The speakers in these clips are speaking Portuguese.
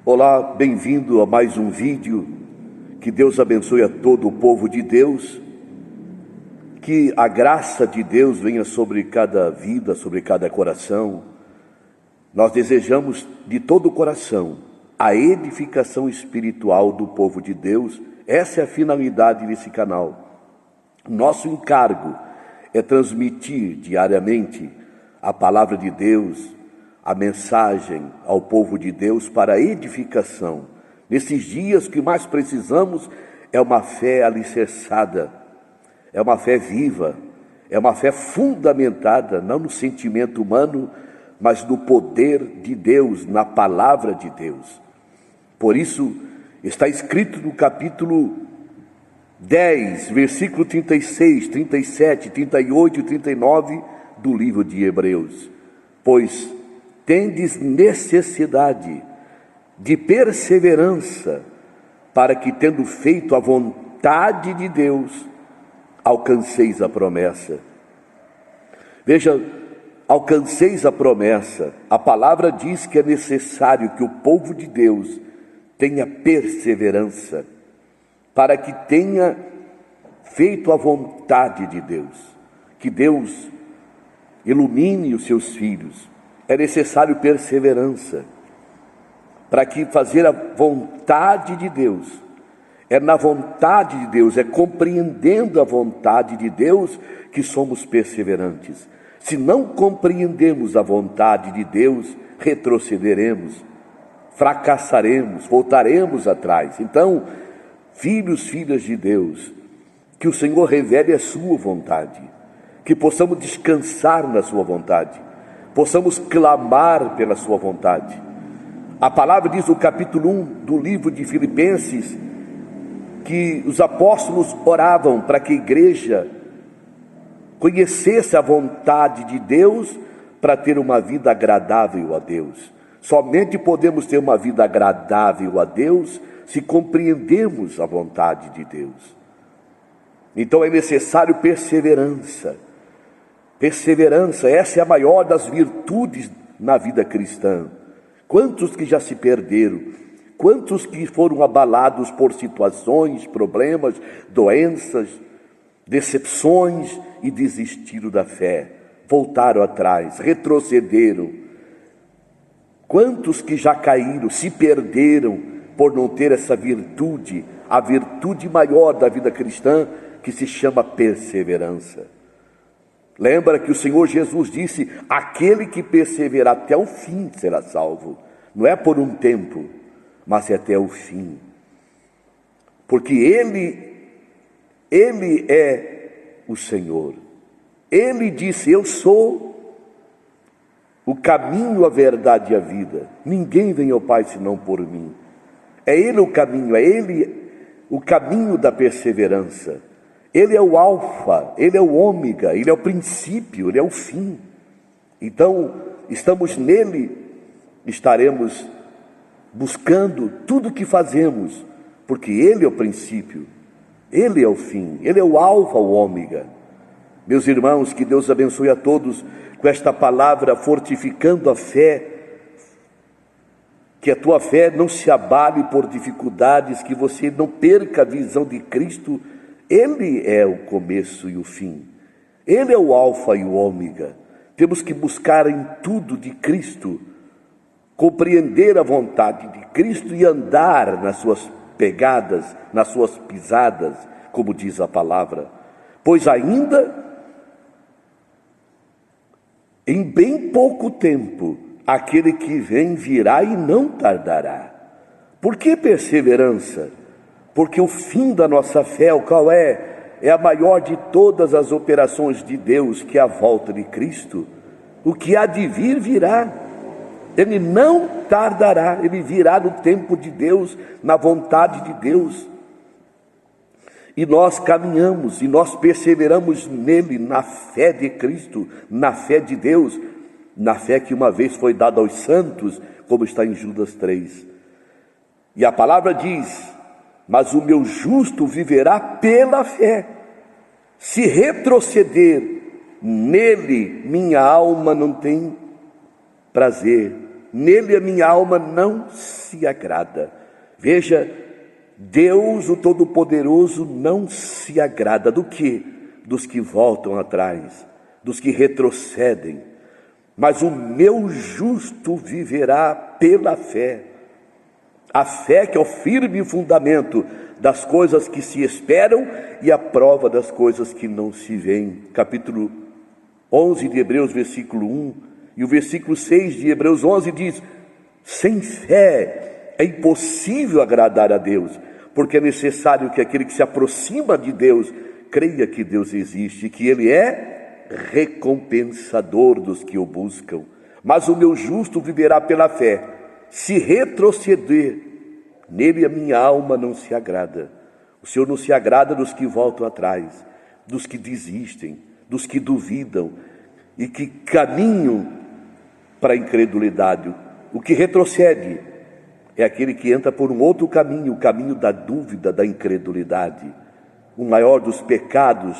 Olá, bem-vindo a mais um vídeo. Que Deus abençoe a todo o povo de Deus. Que a graça de Deus venha sobre cada vida, sobre cada coração. Nós desejamos de todo o coração a edificação espiritual do povo de Deus. Essa é a finalidade desse canal. Nosso encargo é transmitir diariamente a palavra de Deus, a mensagem ao povo de Deus para a edificação. Nesses dias, o que mais precisamos é uma fé alicerçada, é uma fé viva, é uma fé fundamentada, não no sentimento humano, mas no poder de Deus, na palavra de Deus. Por isso, está escrito no capítulo 10, versículo 36, 37, 38 e 39 do livro de Hebreus. Pois tendes necessidade de perseverança, para que, tendo feito a vontade de Deus, alcanceis a promessa. Veja, alcanceis a promessa. A palavra diz que é necessário que o povo de Deus tenha perseverança, para que tenha feito a vontade de Deus, que Deus ilumine os seus filhos. É necessário perseverança, para que fazer a vontade de Deus, é na vontade de Deus, é compreendendo a vontade de Deus que somos perseverantes. Se não compreendemos a vontade de Deus, retrocederemos, fracassaremos, voltaremos atrás. Então, filhos, filhas de Deus, que o Senhor revele a sua vontade, que possamos descansar na sua vontade, possamos clamar pela sua vontade. A palavra diz no capítulo 1 do livro de Filipenses, que os apóstolos oravam para que a igreja conhecesse a vontade de Deus para ter uma vida agradável a Deus. Somente podemos ter uma vida agradável a Deus se compreendemos a vontade de Deus. Então é necessário perseverança. Perseverança, essa é a maior das virtudes na vida cristã. Quantos que já se perderam, quantos que foram abalados por situações, problemas, doenças, decepções e desistiram da fé, voltaram atrás, retrocederam. Quantos que já caíram, se perderam por não ter essa virtude, a virtude maior da vida cristã, que se chama perseverança. Lembra que o Senhor Jesus disse: aquele que perseverar até o fim será salvo. Não é por um tempo, mas é até o fim. Porque Ele é o Senhor. Ele disse: eu sou o caminho, a verdade e a vida. Ninguém vem ao Pai senão por mim. É Ele o caminho, é Ele o caminho da perseverança. Ele é o alfa, Ele é o ômega, Ele é o princípio, Ele é o fim. Então, estamos nele, estaremos buscando tudo o que fazemos, porque Ele é o princípio, Ele é o fim, Ele é o alfa, o ômega. Meus irmãos, que Deus abençoe a todos com esta palavra, fortificando a fé, que a tua fé não se abale por dificuldades, que você não perca a visão de Cristo. Ele é o começo e o fim, Ele é o alfa e o ômega. Temos que buscar em tudo de Cristo, compreender a vontade de Cristo e andar nas suas pegadas, nas suas pisadas, como diz a palavra. Pois ainda, em bem pouco tempo, aquele que vem virá e não tardará. Por que perseverança? Porque o fim da nossa fé, o qual é a maior de todas as operações de Deus, que é a volta de Cristo. O que há de vir, virá. Ele não tardará, Ele virá no tempo de Deus, na vontade de Deus. E nós caminhamos, e nós perseveramos nele, na fé de Cristo, na fé de Deus, na fé que uma vez foi dada aos santos, como está em Judas 3. E a palavra diz: mas o meu justo viverá pela fé. Se retroceder, nele minha alma não tem prazer. nele a minha alma não se agrada. Veja, Deus, o Todo-Poderoso, não se agrada do quê? Dos que voltam atrás, dos que retrocedem. Mas o meu justo viverá pela fé. A fé que é o firme fundamento das coisas que se esperam e a prova das coisas que não se veem. Capítulo 11 de Hebreus, versículo 1, e o versículo 6 de Hebreus 11 diz: sem fé é impossível agradar a Deus, porque é necessário que aquele que se aproxima de Deus creia que Deus existe, que Ele é recompensador dos que o buscam. Mas o meu justo viverá pela fé. Se retroceder, nele a minha alma não se agrada. O Senhor não se agrada dos que voltam atrás, dos que desistem, dos que duvidam e que caminham para a incredulidade. O que retrocede é aquele que entra por um outro caminho, o caminho da dúvida, da incredulidade. O maior dos pecados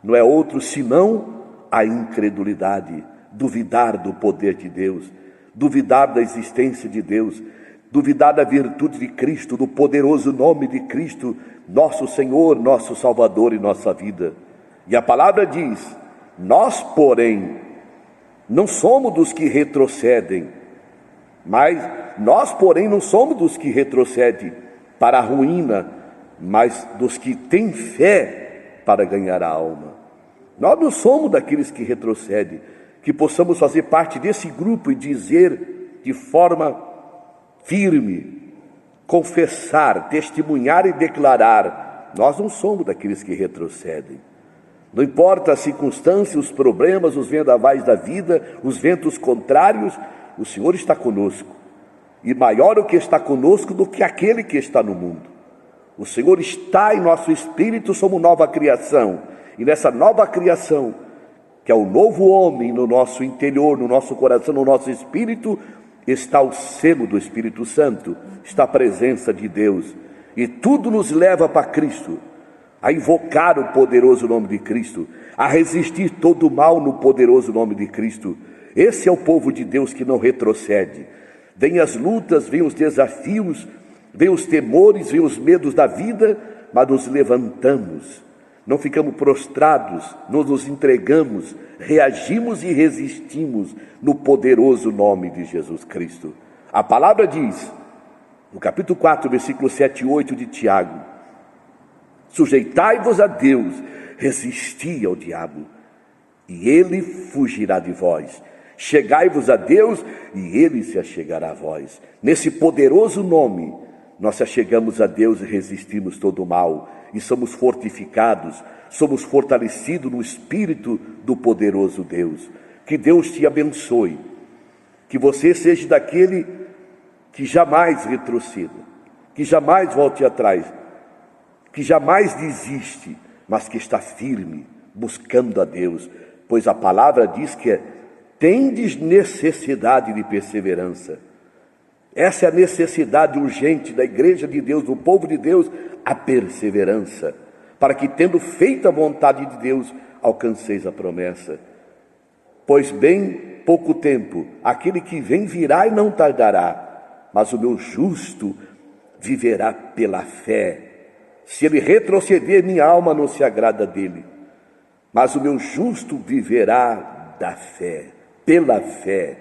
não é outro senão a incredulidade, duvidar do poder de Deus, duvidar da existência de Deus, duvidar da virtude de Cristo, do poderoso nome de Cristo, nosso Senhor, nosso Salvador e nossa vida. E a palavra diz: nós, porém, não somos dos que retrocedem, mas nós, porém, não somos dos que retrocedem para a ruína, mas dos que têm fé para ganhar a alma. Nós não somos daqueles que retrocedem, que possamos fazer parte desse grupo e dizer de forma firme, confessar, testemunhar e declarar: nós não somos daqueles que retrocedem. Não importa as circunstâncias, os problemas, os vendavais da vida, os ventos contrários, o Senhor está conosco. E maior o que está conosco do que aquele que está no mundo. O Senhor está em nosso espírito, somos nova criação. E nessa nova criação, que é o novo homem no nosso interior, no nosso coração, no nosso espírito, está o selo do Espírito Santo, está a presença de Deus. E tudo nos leva para Cristo, a invocar o poderoso nome de Cristo, a resistir todo o mal no poderoso nome de Cristo. Esse é o povo de Deus que não retrocede. Vêm as lutas, vêm os desafios, vêm os temores, vêm os medos da vida, mas nos levantamos, não ficamos prostrados, não nos entregamos, reagimos e resistimos no poderoso nome de Jesus Cristo. A palavra diz, no capítulo 4, versículo 7 e 8 de Tiago: sujeitai-vos a Deus, resisti ao diabo, e ele fugirá de vós. Chegai-vos a Deus, e ele se achegará a vós. Nesse poderoso nome, nós se achegamos a Deus e resistimos todo o mal, e somos fortificados, somos fortalecidos no Espírito do poderoso Deus. Que Deus te abençoe, que você seja daquele que jamais retroceda, que jamais volte atrás, que jamais desiste, mas que está firme, buscando a Deus, pois a palavra diz que tendes necessidade de perseverança. Essa é a necessidade urgente da igreja de Deus, do povo de Deus, a perseverança, para que, tendo feito a vontade de Deus, alcanceis a promessa. Pois bem pouco tempo, aquele que vem virá e não tardará, mas o meu justo viverá pela fé. Se ele retroceder, minha alma não se agrada dele, mas o meu justo viverá da fé, pela fé.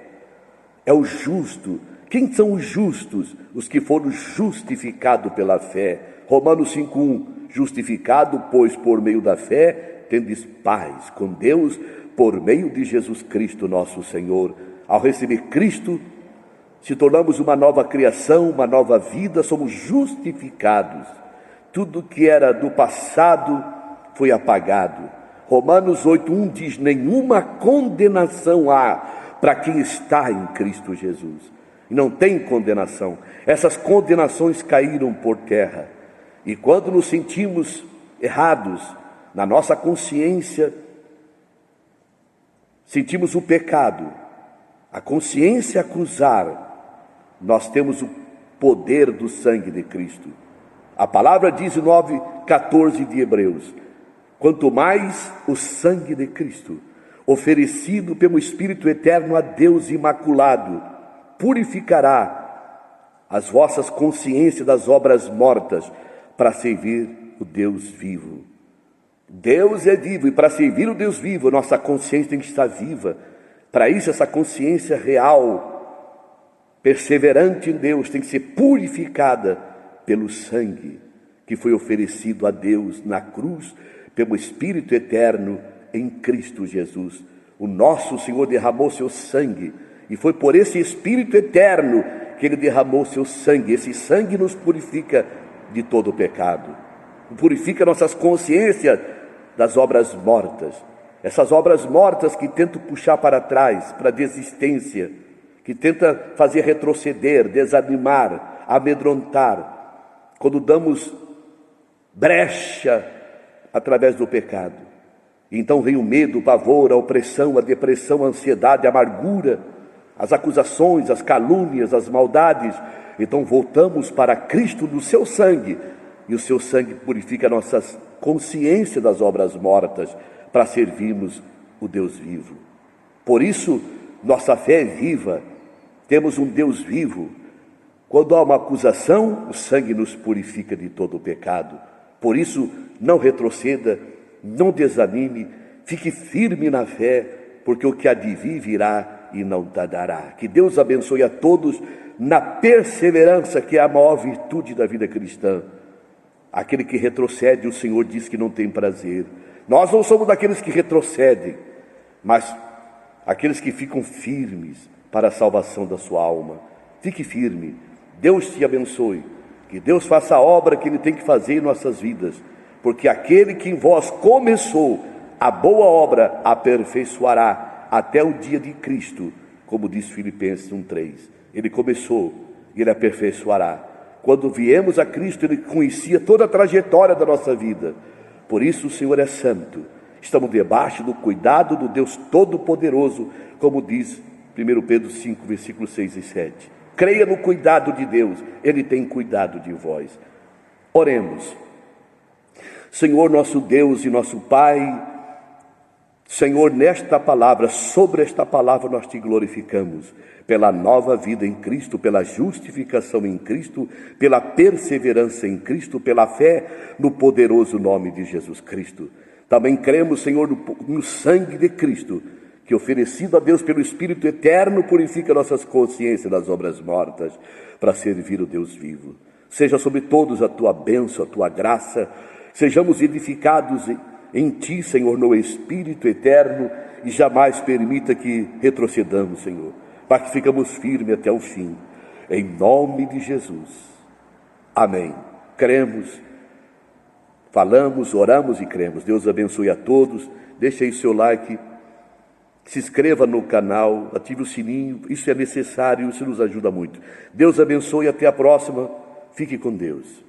É o justo. Quem são os justos? Os que foram justificados pela fé. Romanos 5:1, justificado, pois por meio da fé tendes paz com Deus, por meio de Jesus Cristo nosso Senhor. Ao receber Cristo, se tornamos uma nova criação, uma nova vida, somos justificados. Tudo que era do passado foi apagado. Romanos 8:1 diz: nenhuma condenação há para quem está em Cristo Jesus. Não tem condenação. Essas condenações caíram por terra. E quando nos sentimos errados, na nossa consciência, sentimos o pecado, a consciência acusar, nós temos o poder do sangue de Cristo. A palavra diz em 9:14 de Hebreus: quanto mais o sangue de Cristo, oferecido pelo Espírito eterno a Deus imaculado, purificará as vossas consciências das obras mortas, para servir o Deus vivo. Deus é vivo, e para servir o Deus vivo, nossa consciência tem que estar viva. Para isso, essa consciência real, perseverante em Deus, tem que ser purificada pelo sangue que foi oferecido a Deus na cruz, pelo Espírito eterno em Cristo Jesus. O nosso Senhor derramou seu sangue, e foi por esse Espírito eterno que Ele derramou seu sangue. Esse sangue nos purifica de todo o pecado, purifica nossas consciências das obras mortas, essas obras mortas que tentam puxar para trás, para a desistência, que tentam fazer retroceder, desanimar, amedrontar, quando damos brecha através do pecado. Então vem o medo, o pavor, a opressão, a depressão, a ansiedade, a amargura, as acusações, as calúnias, as maldades. Então voltamos para Cristo no seu sangue, e o seu sangue purifica nossas consciências das obras mortas, para servirmos o Deus vivo. Por isso, nossa fé é viva, temos um Deus vivo. Quando há uma acusação, o sangue nos purifica de todo o pecado. Por isso, não retroceda, não desanime, fique firme na fé, porque o que há de vir virá e não tardará. Que Deus abençoe a todos na perseverança, que é a maior virtude da vida cristã. Aquele que retrocede, o Senhor diz que não tem prazer. Nós não somos daqueles que retrocedem, mas aqueles que ficam firmes para a salvação da sua alma. Fique firme, Deus te abençoe, que Deus faça a obra que Ele tem que fazer em nossas vidas, porque aquele que em vós começou a boa obra aperfeiçoará até o dia de Cristo, como diz Filipenses 1:3. Ele começou e Ele aperfeiçoará. Quando viemos a Cristo, Ele conhecia toda a trajetória da nossa vida. Por isso o Senhor é santo. Estamos debaixo do cuidado do Deus Todo-Poderoso, como diz 1 Pedro 5, versículos 6 e 7. Creia no cuidado de Deus, Ele tem cuidado de vós. Oremos. Senhor nosso Deus e nosso Pai, Senhor, nesta palavra, sobre esta palavra nós te glorificamos, pela nova vida em Cristo, pela justificação em Cristo, pela perseverança em Cristo, pela fé no poderoso nome de Jesus Cristo. Também cremos, Senhor, no sangue de Cristo, que oferecido a Deus pelo Espírito eterno, purifica nossas consciências das obras mortas, para servir o Deus vivo. Seja sobre todos a tua bênção, a tua graça, sejamos edificados em Ti, Senhor, no Espírito eterno, e jamais permita que retrocedamos, Senhor, para que ficamos firmes até o fim, em nome de Jesus. Amém. Cremos, falamos, oramos e cremos. Deus abençoe a todos. Deixe aí seu like, se inscreva no canal, ative o sininho, isso é necessário, isso nos ajuda muito. Deus abençoe, até a próxima. Fique com Deus.